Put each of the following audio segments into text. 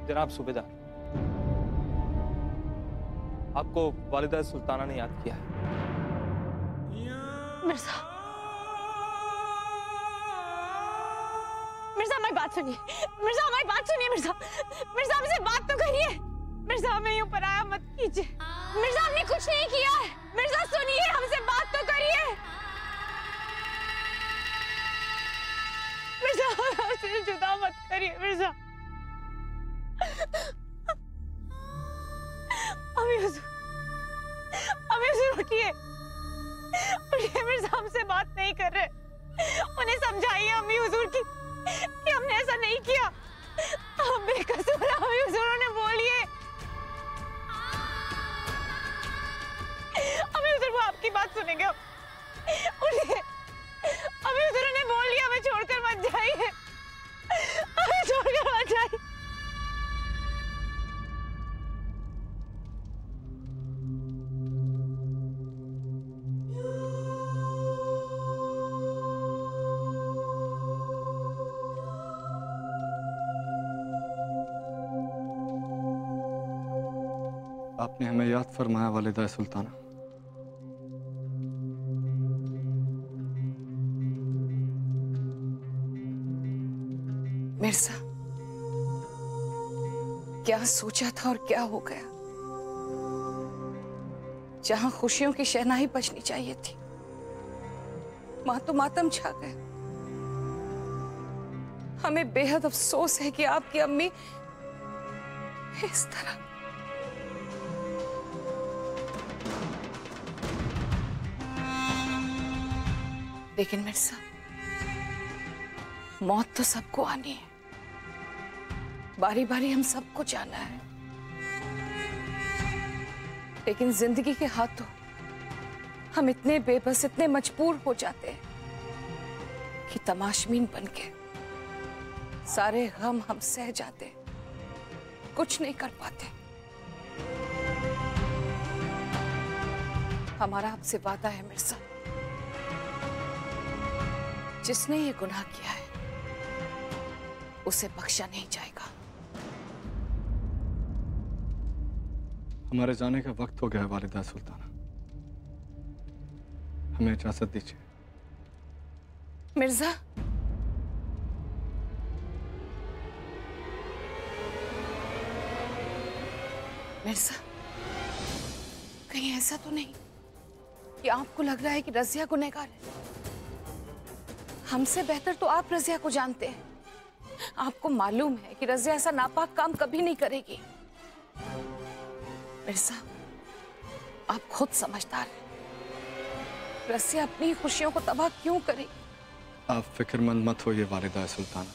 जनाब सूबेदार, आपको वालिदा सुल्ताना ने याद किया है। मिर्जा, मिर्जा हमारी बात सुनिए। मिर्जा हमारी बात सुनिए। मिर्जा, मिर्जा हमसे बात तो करिए। मिर्जा हमें यूं पराया मत कीजिए। मिर्जा हमने कुछ नहीं किया है। मिर्जा सुनिए, हमसे बात तो करिए। मिर्जा हमसे जुदा मत करिए। मिर्जा अभी उठिए, उठिए। मिर्जा हमसे बात नहीं कर रहे। उन्हें समझाइए अम्मी हुजूर की कि हमने ऐसा नहीं किया। हम बेकसूर हैं, अम्मी हुजूर उन्हें बोलिए। अम्मी हुजूर वो आपकी बात सुनेंगे। उठिए, अम्मी हुजूर उन्हें बोलिए हमें छोड़कर मत जाइए, हमें छोड़कर मत जाइए। आपने हमें याद फरमाया वालिदा सुल्ताना। मिर्जा, क्या सोचा था और क्या हो गया। जहां खुशियों की शहनाई बजनी चाहिए थी, वहां तो मातम छा गया। हमें बेहद अफसोस है कि आपकी अम्मी इस तरह। लेकिन मिर्जा, मौत तो सबको आनी है, बारी बारी हम सबको जाना है। लेकिन जिंदगी के हाथों हम इतने बेबस, इतने मजबूर हो जाते हैं कि तमाशबीन बनके सारे गम हम सह जाते, कुछ नहीं कर पाते। हमारा आपसे वादा है मिर्जा, जिसने ये गुनाह किया है उसे बख्शा नहीं जाएगा। हमारे जाने का वक्त हो गया है वालिदा सुल्ताना, हमें इजाजत दीजिए। मिर्जा, मिर्जा, कहीं ऐसा तो नहीं कि आपको लग रहा है कि रज़िया गुनहगार है? हमसे बेहतर तो आप रज़िया को जानते हैं। आपको मालूम है कि रज़िया ऐसा नापाक काम कभी नहीं करेगी। मिर्जा, आप खुद समझदार हैं। रज़िया अपनी खुशियों को तबाह क्यों करेगी? आप फिक्रमंद मत होइए वालिदा सुल्ताना।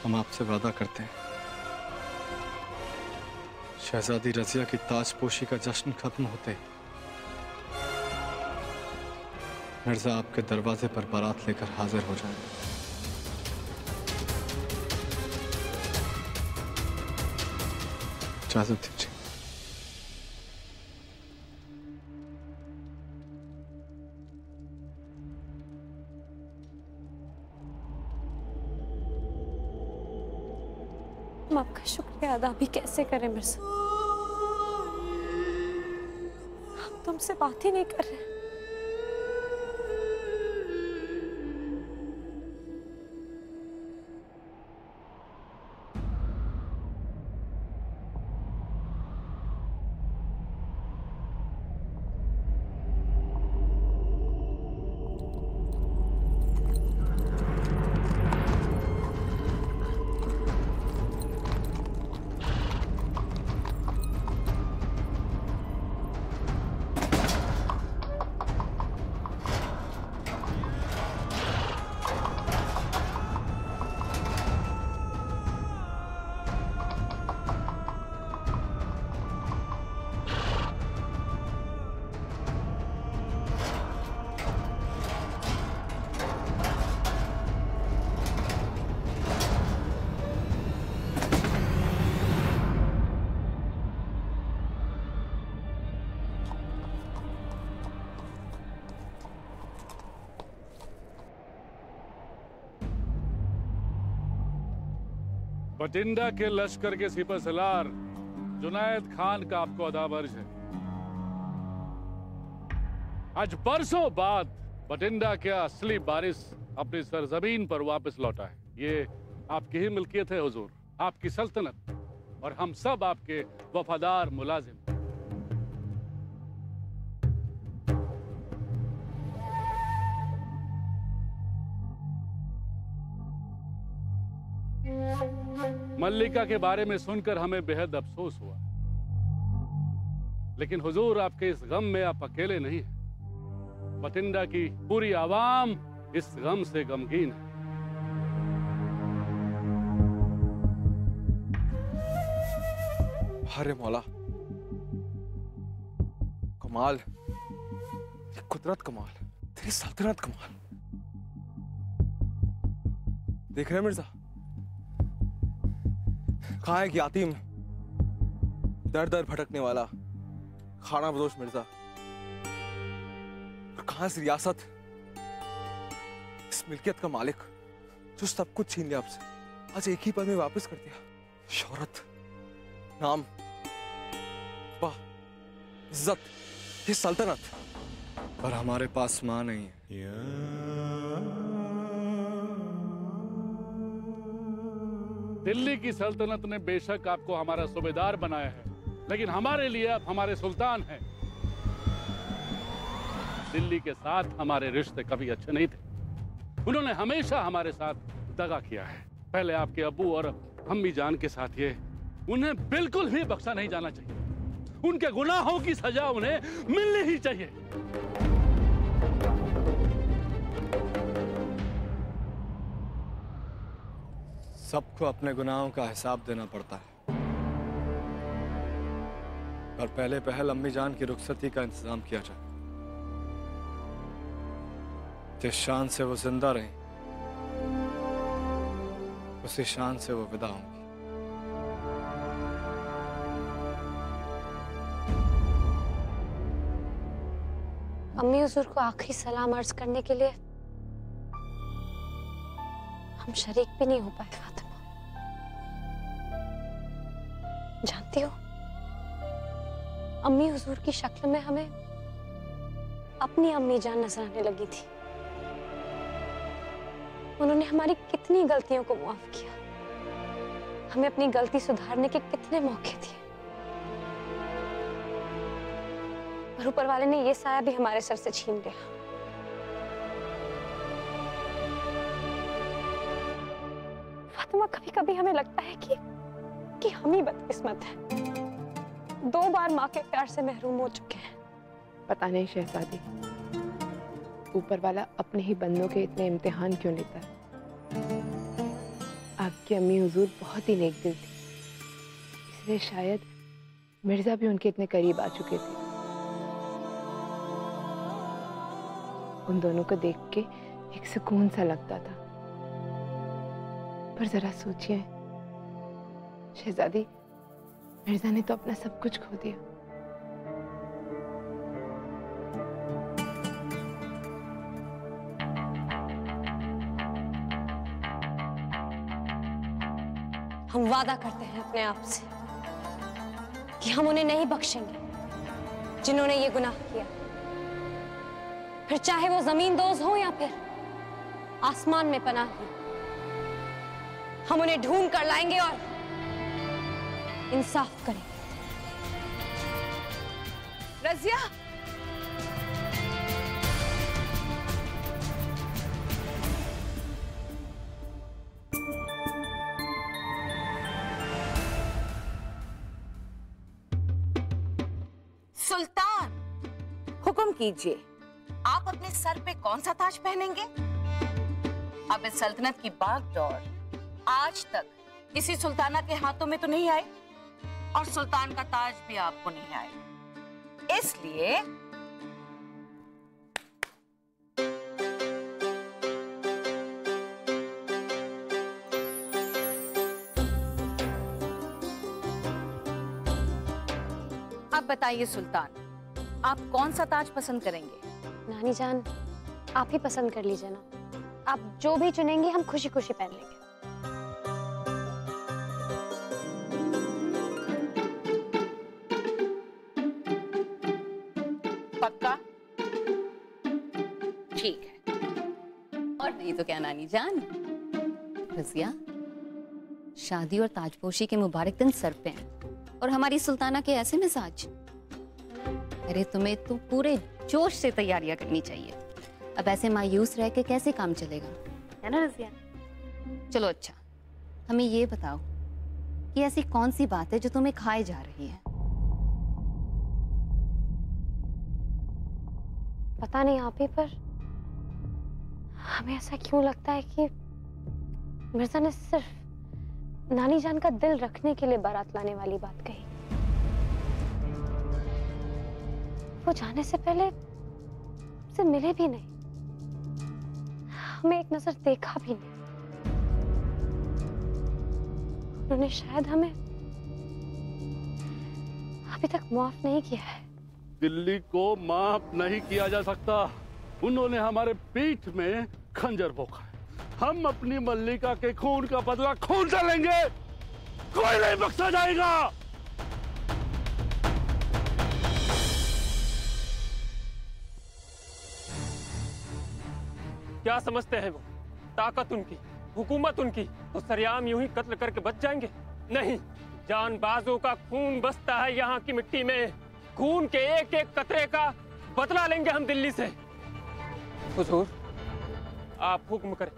हम आपसे वादा करते हैं, शहजादी रज़िया की ताजपोशी का जश्न खत्म होते ही मिर्जा आपके दरवाजे पर बारात लेकर हाजिर हो जाएंगे। इजाजत दीजिए। हम आपका शुक्रिया अदा भी कैसे करें मिर्जा? हम तुमसे बात ही नहीं कर रहे। बठिंडा के लश्कर के सिपह सलार जुनैद खान का आपको अदाबर्ज है। आज बरसों बाद बठिंडा के असली बारिश अपनी सरजमीन पर वापस लौटा है। ये आपकी ही मिल्कियत है हुजूर, आपकी सल्तनत, और हम सब आपके वफादार मुलाजिम। मल्लिका के बारे में सुनकर हमें बेहद अफसोस हुआ, लेकिन हुजूर आपके इस गम में आप अकेले नहीं हैं। बठिंडा की पूरी आवाम इस गम से गमगीन है। अरे मौला, कमाल, कुदरत कमाल, तेरी सल्तनत कमाल। देख रहे हैं मिर्जा, कहाँ है कि यातीम, दर दर भटकने वाला खाना बदोश मिर्जा, और कहाँ से रियासत, इस मिल्कियत का मालिक जो सब कुछ छीन लिया आपसे, आज एक ही पल में वापस कर दिया। शोहरत, नाम, इज्जत, ये सल्तनत, पर हमारे पास मां नहीं है। दिल्ली की सल्तनत ने बेशक आपको हमारा सूबेदार बनाया है, लेकिन हमारे लिए आप हमारे सुल्तान हैं। दिल्ली के साथ हमारे रिश्ते कभी अच्छे नहीं थे। उन्होंने हमेशा हमारे साथ दगा किया है। पहले आपके अब्बू और अम्मी जान के साथ ये, उन्हें बिल्कुल भी बख्शा नहीं जाना चाहिए। उनके गुनाहों की सजा उन्हें मिलनी ही चाहिए। सबको अपने गुनाहों का हिसाब देना पड़ता है, पर पहले पहल अम्मी जान की रुखसती का इंतजाम किया जाए। जिस शान से वो जिंदा रही, उसी शान से वो विदा होंगी। अम्मी हुजूर को आखिरी सलाम अर्ज करने के लिए हम शरीक भी नहीं हो पाए फातिमा। जानती हो, अम्मी हुजूर की शक्ल में हमें अपनी अम्मी जान नजर आने लगी थी। उन्होंने हमारी कितनी गलतियों को माफ किया, हमें अपनी गलती सुधारने के कितने मौके दिए, और ऊपर वाले ने ये साया भी हमारे सर से छीन लिया। फातिमा, कभी कभी हमें लगता है कि हम ही बदकिस्मत हैं। 2 बार माँ के प्यार से महरूम हो चुके हैं। पता नहीं शहजादी, ऊपर वाला अपने ही बंदों के इतने इम्तिहान क्यों लेता है। आपकी अम्मी हुजूर बहुत ही नेक दिल थी, इसलिए शायद मिर्जा भी उनके इतने करीब आ चुके थे। उन दोनों को देख के एक सुकून सा लगता था। पर जरा सोचिए शहजादी, मिर्जा ने तो अपना सब कुछ खो दिया। हम वादा करते हैं अपने आप से कि हम उन्हें नहीं बख्शेंगे जिन्होंने ये गुनाह किया, फिर चाहे वो जमीन दोज हो या फिर आसमान में पनाह ले। हम उन्हें ढूंढ कर लाएंगे और इंसाफ करेंगे। रजिया, सुल्तान, हुक्म कीजिए। आप अपने सर पे कौन सा ताज पहनेंगे? अब इस सल्तनत की बागडोर आज तक किसी सुल्ताना के हाथों में तो नहीं आई, और सुल्तान का ताज भी आपको नहीं आए। इसलिए अब बताइए सुल्तान, आप कौन सा ताज पसंद करेंगे? नानी जान, आप ही पसंद कर लीजिए ना। आप जो भी चुनेंगे हम खुशी खुशी पहन लेंगे। ठीक है, और नहीं तो क्या नानी जान। रजिया, शादी और ताजपोशी के मुबारक दिन सर पे हैं और हमारी सुल्ताना के ऐसे मिजाज। अरे तुम्हें तो पूरे जोश से तैयारियां करनी चाहिए। अब ऐसे मायूस रह के कैसे काम चलेगा, है ना रजिया? चलो अच्छा, हमें ये बताओ कि ऐसी कौन सी बात है जो तुम्हें खाए जा रही है? पता नहीं आप ही, पर हमें ऐसा क्यों लगता है कि मिर्जा ने सिर्फ नानी जान का दिल रखने के लिए बारात लाने वाली बात कही। वो जाने से पहले से मिले भी नहीं, हमें एक नजर देखा भी नहीं। उन्होंने शायद हमें अभी तक माफ नहीं किया है। दिल्ली को माफ नहीं किया जा सकता। उन्होंने हमारे पीठ में खंजर भोंका है। हम अपनी मल्लिका के खून का बदला खून से लेंगे, कोई नहीं बख्शा जाएगा। क्या समझते हैं वो? ताकत उनकी, हुकूमत उनकी, तो सरेआम यूं ही कत्ल करके बच जाएंगे? नहीं, जानबाजों का खून बसता है यहाँ की मिट्टी में। खून के एक एक कतरे का बदला लेंगे हम दिल्ली से। हुजूर, आप हुक्म करें,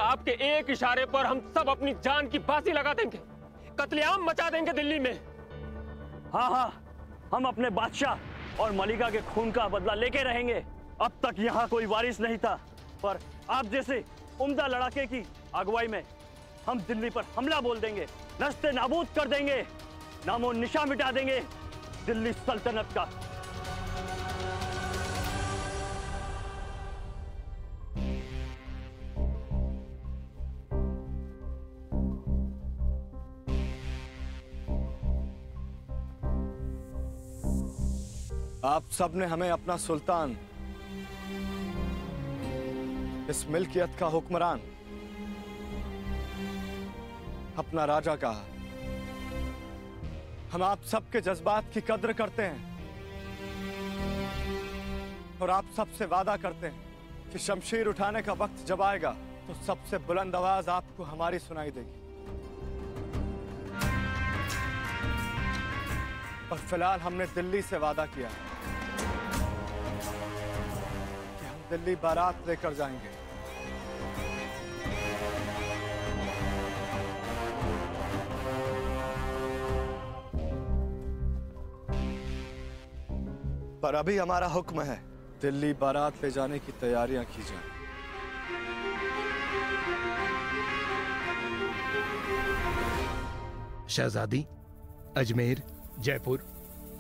आपके एक इशारे पर हम सब अपनी जान की बाजी लगा देंगे, कत्लेआम मचा देंगे दिल्ली में। हाँ हाँ, हम अपने बादशाह और मलिका के खून का बदला लेके रहेंगे। अब तक यहाँ कोई वारिस नहीं था, पर आप जैसे उम्दा लड़ाके की अगुवाई में हम दिल्ली पर हमला बोल देंगे, नस्ते नाबूद कर देंगे, नामो निशा मिटा देंगे दिल्ली सल्तनत का। आप सब ने हमें अपना सुल्तान, इस मिल्कियत का हुक्मरान, अपना राजा कहा। हम आप सबके जज्बात की कद्र करते हैं और आप सबसे वादा करते हैं कि शमशीर उठाने का वक्त जब आएगा तो सबसे बुलंद आवाज आपको हमारी सुनाई देगी। और फिलहाल हमने दिल्ली से वादा किया कि हम दिल्ली बारात लेकर जाएंगे। पर अभी हमारा हुक्म है, दिल्ली बारात ले जाने की तैयारियां की जाए। शहजादी, अजमेर, जयपुर,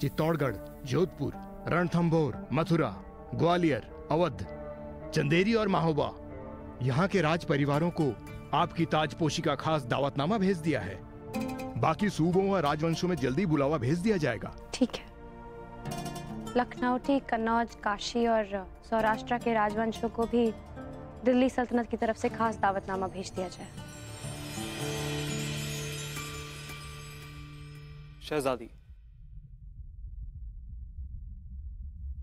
चित्तौड़गढ़, जोधपुर, रणथंभौर, मथुरा, ग्वालियर, अवध, चंदेरी और महोबा, यहाँ के राज परिवारों को आपकी ताजपोशी का खास दावतनामा भेज दिया है। बाकी सूबों और राजवंशों में जल्दी बुलावा भेज दिया जाएगा। ठीक है, लखनऊ, कन्नौज, काशी और सौराष्ट्र के राजवंशों को भी दिल्ली सल्तनत की तरफ से खास दावतनामा भेज दिया जाए। शहजादी,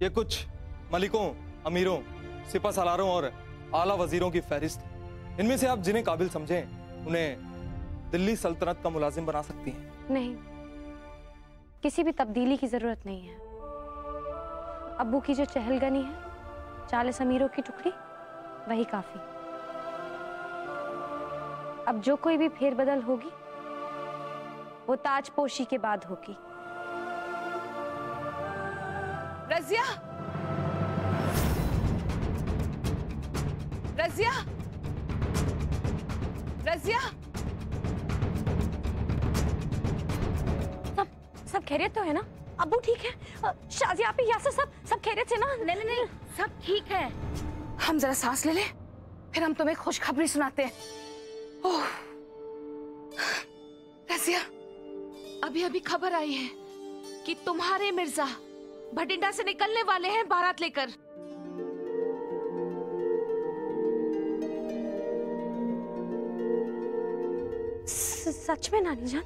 ये कुछ मलिकों, अमीरों, सिपा सालारों और आला वजीरों की फहरिस्त है। इनमें से आप जिन्हें काबिल समझें उन्हें दिल्ली सल्तनत का मुलाजिम बना सकती हैं। नहीं, किसी भी तब्दीली की जरूरत नहीं है। अब्बू की जो चहलगनी है, 40 अमीरों की टुकड़ी, वही काफी। अब जो कोई भी फेरबदल होगी वो ताजपोशी के बाद होगी। रजिया, रजिया, रजिया, सब खैरियत तो है ना? अब्बू ठीक है? शाजी आप ही, यासर सब खैरियत से ना? नहीं नहीं, सब ठीक है। हम जरा सांस ले लें, फिर हम तुम्हें खुशखबरी सुनाते हैं। ओह, रजिया, अभी अभी खबर आई है कि तुम्हारे मिर्जा भटिंडा से निकलने वाले हैं बारात लेकर। सच में नानी जान?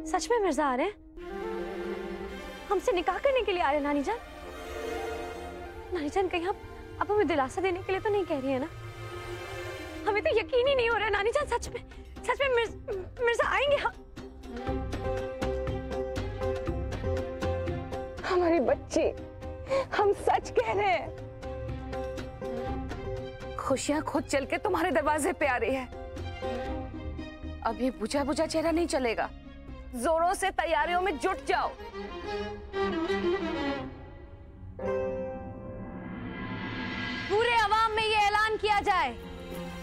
सच में मिर्जा आ रहे हैं? हमसे निकाह करने के लिए आ रहे हैं नानी जान? नानी जान कहीं आप हमें दिलासा देने के लिए तो नहीं कह रही है ना? हमें तो यकीन ही नहीं हो रहा नानी जान, सच में मिर्जा आएंगे। हमारी बच्ची, हम सच कह रहे हैं। खुशियां खुद चल के तुम्हारे दरवाजे पे आ रही है। अब ये बुझा बुझा चेहरा नहीं चलेगा, जोरों से तैयारियों में जुट जाओ। पूरे अवाम में ये ऐलान किया जाए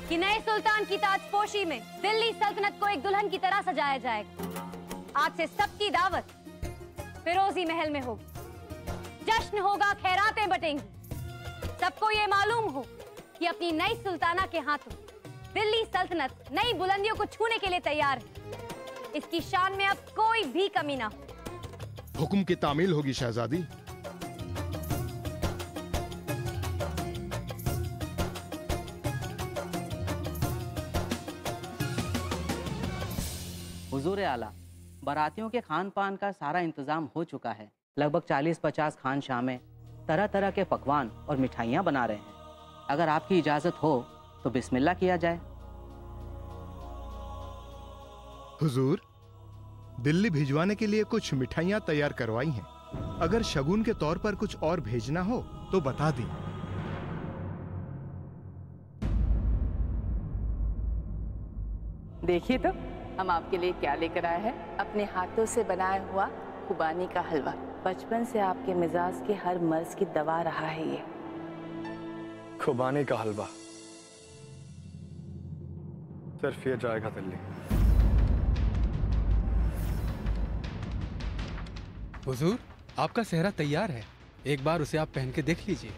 कि नए सुल्तान की ताजपोशी में दिल्ली सल्तनत को एक दुल्हन की तरह सजाया जाएगा। आज से सबकी दावत फिरोजी महल में होगी, जश्न होगा, खैरातें बटेंगी। सबको ये मालूम हो कि अपनी नई सुल्ताना के हाथों दिल्ली सल्तनत नई बुलंदियों को छूने के लिए तैयार है। इसकी शान में अब कोई भी कमी ना हो। हुक्म की तामील होगी शहजादी। हुजूर आला, बारातियों के खान पान का सारा इंतजाम हो चुका है। लगभग 40-50 खानशामें तरह तरह के पकवान और मिठाइयाँ बना रहे हैं। अगर आपकी इजाजत हो तो बिस्मिल्लाह किया जाए। हुजूर, दिल्ली भिजवाने के लिए कुछ मिठाइयाँ तैयार करवाई हैं। अगर शगुन के तौर पर कुछ और भेजना हो तो बता दी। देखिए तो हम आपके लिए क्या लेकर आए हैं। अपने हाथों से बनाया हुआ खुबानी का हलवा। बचपन से आपके मिजाज के हर मर्ज की दवा रहा है ये। खुबानी का हलवा सिर्फ ये जाएगा दिल्ली। हुजूर, आपका सेहरा तैयार है, एक बार उसे आप पहन के देख लीजिए।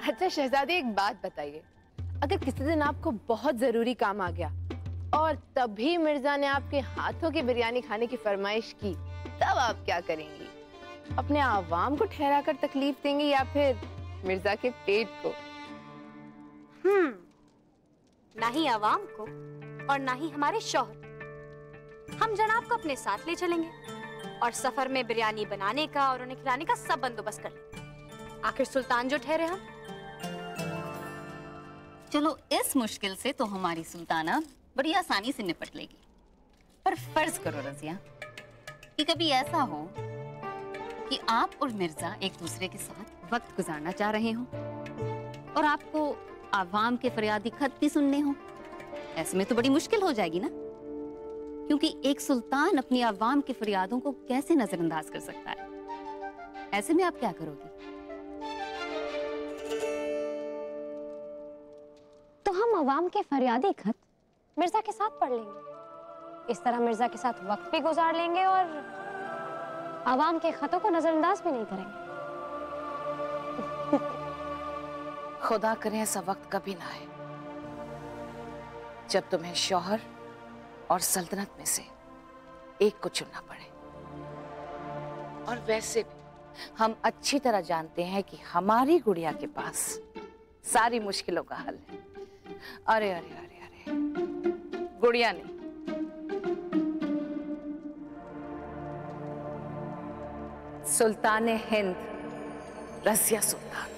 अच्छा शहजादी, एक बात बताइए, अगर किसी दिन आपको बहुत जरूरी काम आ गया और तभी मिर्जा ने आपके हाथों की बिरयानी खाने की फरमाइश की, तब आप क्या करेंगी? अपने आवाम को ठहरा कर तकलीफ देंगी या फिर मिर्जा के पेट को? ना ही आवाम को और ना ही हमारे शौहर। हम जनाब को अपने साथ ले चलेंगे और सफर में बिरयानी बनाने का और उन्हें खिलाने का सब बंदोबस्त कर लेंगे। आखिर सुल्तान जो ठहरे हम। चलो, इस मुश्किल से तो हमारी सुल्ताना बड़ी आसानी से निपट लेगी। पर फर्ज करो रजिया कि कभी ऐसा हो कि आप और मिर्जा एक दूसरे के साथ वक्त गुजारना चाह रहे हो और आपको आवाम के फरियादी खत भी सुनने हो। ऐसे में तो बड़ी मुश्किल हो जाएगी ना, क्योंकि एक सुल्तान अपनी आवाम के फरियादों को कैसे नजरअंदाज कर सकता है। ऐसे में आप क्या करोगी? तो हम आवाम के फरियादी खत मिर्जा के साथ पढ़ लेंगे। इस तरह मिर्जा के साथ वक्त भी गुजार लेंगे और आवाम के खतों को नजरअंदाज भी नहीं करेंगे। खुदा करे ऐसा वक्त कभी ना आए जब तुम्हें शौहर और सल्तनत में से एक को चुनना पड़े। और वैसे भी हम अच्छी तरह जानते हैं कि हमारी गुड़िया के पास सारी मुश्किलों का हल है। अरे अरे अरे अरे, गुड़िया नहीं, सुल्तान हिंद रज़िया सुल्तान।